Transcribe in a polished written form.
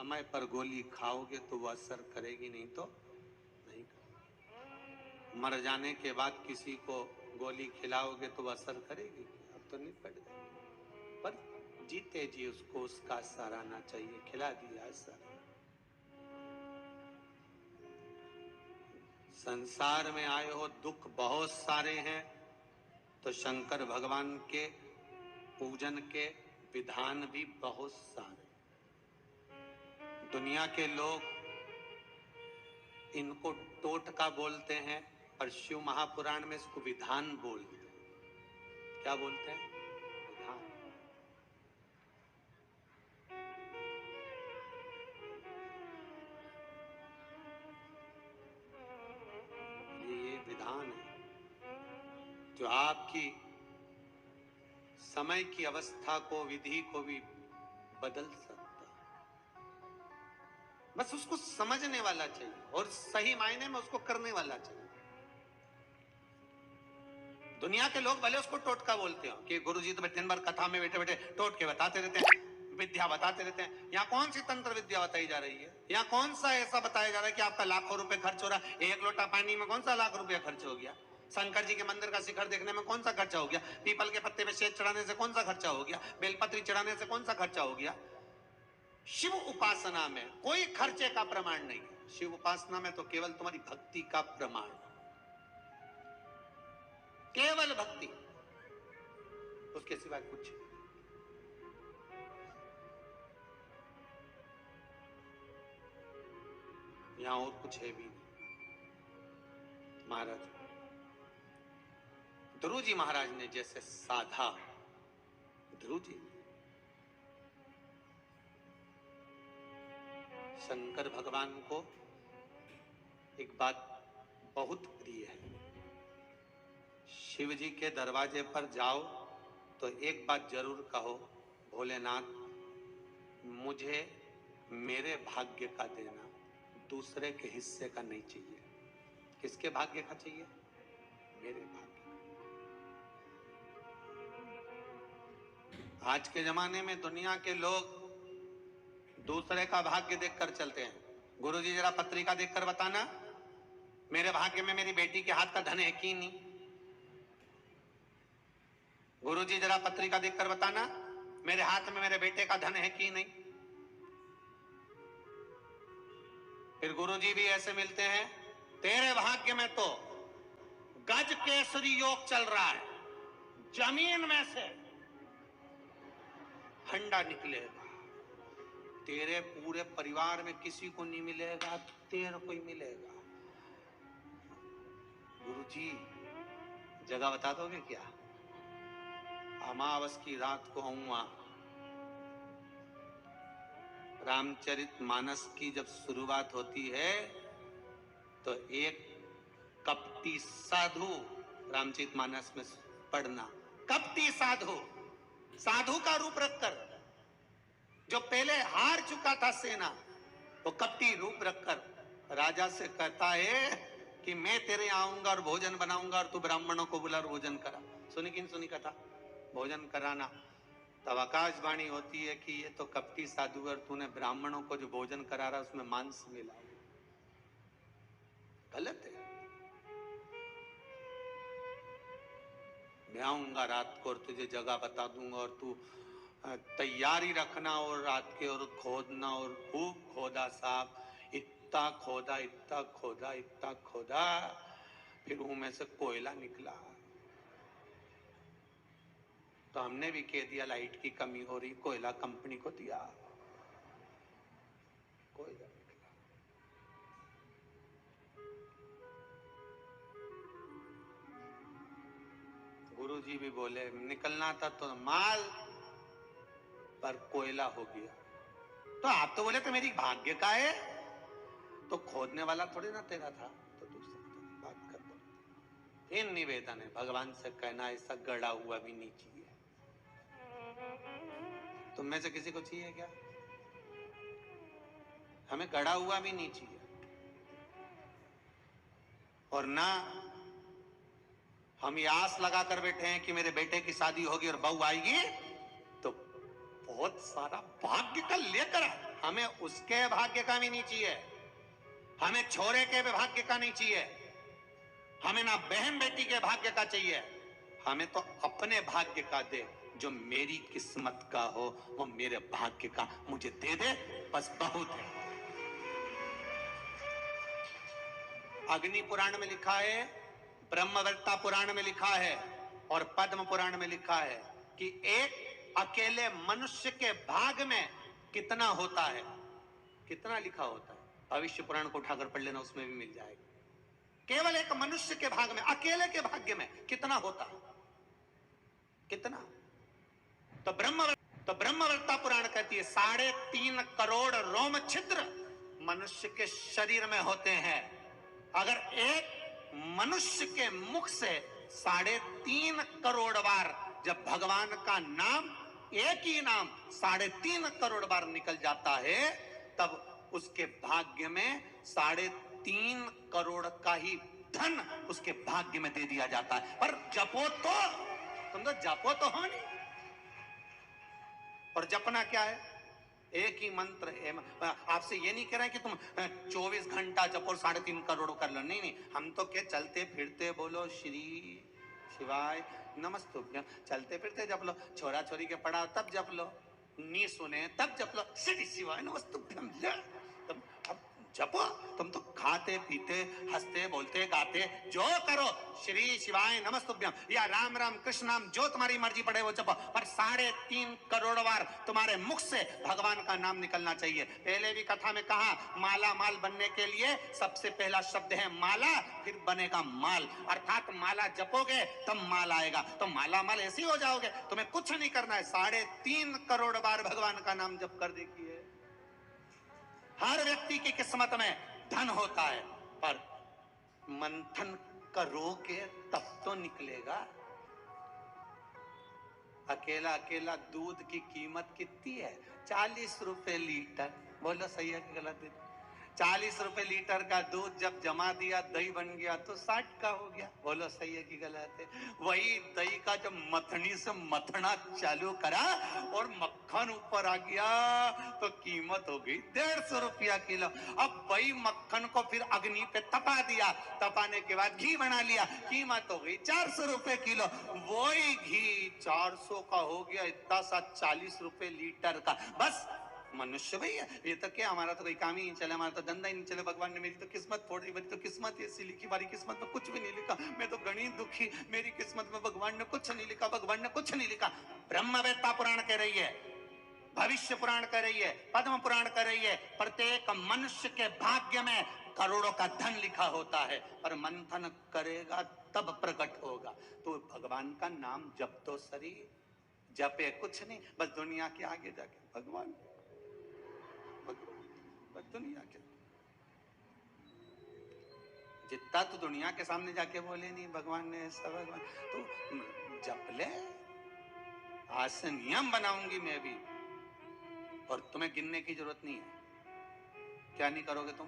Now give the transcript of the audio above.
समय पर गोली खाओगे तो वो असर करेगी, नहीं तो नहीं करेगी। मर जाने के बाद किसी को गोली खिलाओगे तो वो असर करेगी, अब तो नहीं पड़ जाएगी। पर जीते जी उसको उसका असर आना चाहिए, खिला दिया असर। संसार में आए हो, दुख बहुत सारे हैं, तो शंकर भगवान के पूजन के विधान भी बहुत सारे। दुनिया के लोग इनको टोटका बोलते हैं, पर शिव महापुराण में इसको विधान बोलते हैं। क्या बोलते हैं? विधान। ये विधान है जो आपकी समय की अवस्था को, विधि को भी बदल सकता है। बस उसको समझने वाला चाहिए और सही मायने में उसको करने वाला चाहिए। दुनिया के लोग भले उसको टोटका बोलते हो कि गुरुजी तो दिन भर कथा में बैठे बैठे टोटके बताते रहते हैं, विद्या बताते रहते हैं। यहाँ कौन सी तंत्र विद्या बताई जा रही है? यहाँ कौन सा ऐसा बताया जा रहा है कि आपका लाखों रुपए खर्च हो रहा है? एक लोटा पानी में कौन सा लाख रुपया खर्च हो गया? शंकर जी के मंदिर का शिखर देखने में कौन सा खर्चा हो गया? पीपल के पत्ते पे शेष चढ़ाने से कौन सा खर्चा हो गया? बेलपत्री चढ़ाने से कौन सा खर्चा हो गया? शिव उपासना में कोई खर्चे का प्रमाण नहीं है। शिव उपासना में तो केवल तुम्हारी भक्ति का प्रमाण, केवल भक्ति, उसके सिवाय कुछ नहीं। यहां और कुछ है भी नहीं। महाराज ध्रुव जी महाराज ने जैसे साधा, ध्रुव जी शंकर भगवान को एक बात बहुत प्रिय है। शिव जी के दरवाजे पर जाओ तो एक बात जरूर कहो, भोलेनाथ मुझे मेरे भाग्य का देना, दूसरे के हिस्से का नहीं चाहिए। किसके भाग्य का चाहिए? मेरे भाग्य। आज के जमाने में दुनिया के लोग दूसरे का भाग्य देखकर चलते हैं। गुरुजी जरा पत्रिका देखकर बताना, मेरे भाग्य में मेरी बेटी के हाथ का धन है कि नहीं? गुरुजी जरा पत्रिका देखकर बताना, मेरे हाथ में मेरे बेटे का धन है कि नहीं? फिर गुरुजी भी ऐसे मिलते हैं, तेरे भाग्य में तो गज केसरी योग चल रहा है, जमीन में से हंडा निकलेगा, तेरे पूरे परिवार में किसी को नहीं मिलेगा, तेरे को ही मिलेगा। गुरुजी जगह बता दोगे क्या? अमावस की रात को आऊंगा। रामचरितमानस की जब शुरुआत होती है तो एक कपटी साधु रामचरितमानस में पढ़ना। कपटी साधु, साधु का रूप रखकर, जो पहले हार चुका था सेना, वो कपटी रूप रखकर राजा से कहता है कि मैं तेरे आऊंगा और भोजन बनाऊंगा और तू ब्राह्मणों को बुला और भोजन करा। सुनी कि नहीं सुनी कथा? भोजन कराना। तब आकाशवाणी होती है कि ये तो कपटी साधु और तूने ब्राह्मणों को जो भोजन करा रहा उसमें मांस मिला। गलत है। मैं आऊंगा रात को और तुझे जगह बता दूंगा और तू तैयारी रखना, और रात के और खोदना, और खूब खोदा साहब, इतना खोदा, इतना खोदा, इतना खोदा, फिर उनमें से कोयला निकला। तो हमने भी कह दिया लाइट की कमी हो रही, कोयला कंपनी को दिया, कोयला निकला। गुरुजी भी बोले निकलना था तो माल, पर कोयला हो गया। तो आप तो बोले तो मेरी भाग्य का है, तो खोदने वाला थोड़ी ना तेरा था, तो दूसरा बात कर दो। इन निवेदन है भगवान से कहना, ऐसा गड़ा हुआ भी नहीं चाहिए। तुम में से किसी को चाहिए क्या? हमें गड़ा हुआ भी नहीं चाहिए, और ना हम ये आस लगा कर बैठे हैं कि मेरे बेटे की शादी होगी और बहू आएगी तो बहुत सारा भाग्य का लेकर हमें उसके भाग्य का भी नहीं चाहिए, हमें छोरे के भी भाग्य का नहीं चाहिए, हमें ना बहन बेटी के भाग्य का चाहिए, हमें तो अपने भाग्य का दे। जो मेरी किस्मत का हो वो मेरे भाग्य का मुझे दे दे, बस बहुत है। अग्नि पुराण में लिखा है, ब्रह्मवत्ता पुराण में लिखा है और पद्म पुराण में लिखा है कि एक अकेले मनुष्य के भाग में कितना होता है, कितना लिखा होता है। भविष्य पुराण को उठाकर पढ़ लेना, उसमें भी मिल जाएगा। केवल एक मनुष्य के भाग में, अकेले के भाग्य में कितना होता है, कितना। तो ब्रह्मवत्ता पुराण कहती है 3.5 करोड़ रोम छिद्र मनुष्य के शरीर में होते हैं। अगर एक मनुष्य के मुख से 3.5 करोड़ बार जब भगवान का नाम, एक ही नाम 3.5 करोड़ बार निकल जाता है, तब उसके भाग्य में 3.5 करोड़ का ही धन उसके भाग्य में दे दिया जाता है। पर जपो तो, तुम तो जपो तो हो नहीं। और जपना क्या है? एक ही मंत्र। आपसे ये नहीं कह रहे कि तुम 24 घंटा जपो 3.5 करोड़ कर लो, नहीं नहीं। हम तो क्या, चलते फिरते बोलो श्री शिवाय नमस्तुभ्यम, चलते फिरते जप लो। छोरा छोरी के पढ़ा तब जप लो, नी सुने तब जप लो, श्री शिवाय नमस्तुभ्यम। तुम अब जपो, तुम तो खाते पीते हंसते बोलते गाते जो करो, श्री शिवाय नमस्तुभ्यम या राम राम कृष्ण नाम, जो तुम्हारी मर्जी पड़े वो जपो। पर 3.5 करोड़ बार तुम्हारे मुख से भगवान का नाम निकलना चाहिए। पहले भी कथा में कहा, माला माल बनने के लिए सबसे पहला शब्द है माला, फिर बनेगा माल। अर्थात माला जपोगे तब माल आएगा। तो माला माल ऐसे ही हो जाओगे, तुम्हें कुछ नहीं करना है। 3.5 करोड़ बार भगवान का नाम जप कर देखिए। हर व्यक्ति की किस्मत में धन होता है, पर मंथन करोगे तब तो निकलेगा। अकेला अकेला दूध की कीमत कितनी है? 40 रुपए लीटर। बोलो सही है कि गलत है? 40 रुपए लीटर का दूध जब जमा दिया, दही बन गया तो 60 का हो गया। बोलो सही है कि गलत है? वही दही का जब मथनी से मथना चालू करा और मक्खन ऊपर आ गया तो कीमत हो गई 150 रुपया किलो। अब वही मक्खन को फिर अग्नि पे तपा दिया, तपाने के बाद घी बना लिया, कीमत हो गई 400 रुपए किलो। वही घी 400 का हो गया इतना सा 40 रुपए लीटर का। बस मनुष्य भैया, ये तो क्या, हमारा तो कोई काम ही नहीं चला, हमारा तो धंधा ही नहीं चला। भगवान ने मेरी तो किस्मत फोड़ी, मेरी तो किस्मत ऐसी लिखी, हमारी किस्मत में कुछ भी नहीं लिखा। मैं तो गणित दुखी, मेरी किस्मत में भगवान ने कुछ नहीं लिखा, भगवान ने कुछ नहीं लिखा। ब्रह्मवेत्ता पुराण कह रही है, भविष्य पुराण कह रही है, पद्म पुराण कह रही है, प्रत्येक मनुष्य के भाग्य में करोड़ों का धन लिखा होता है, पर मंथन करेगा तब प्रकट होगा। तो भगवान का नाम जप तो सही, जपे कुछ नहीं, बस दुनिया के आगे जाके भगवान, बस दुनिया के, जितना तो दुनिया के सामने जाके बोले नहीं भगवान ने ऐसा, भगवान तो जप ले। आज से नियम बनाऊंगी मैं भी, और तुम्हें गिनने की जरूरत नहीं है। क्या नहीं करोगे तुम?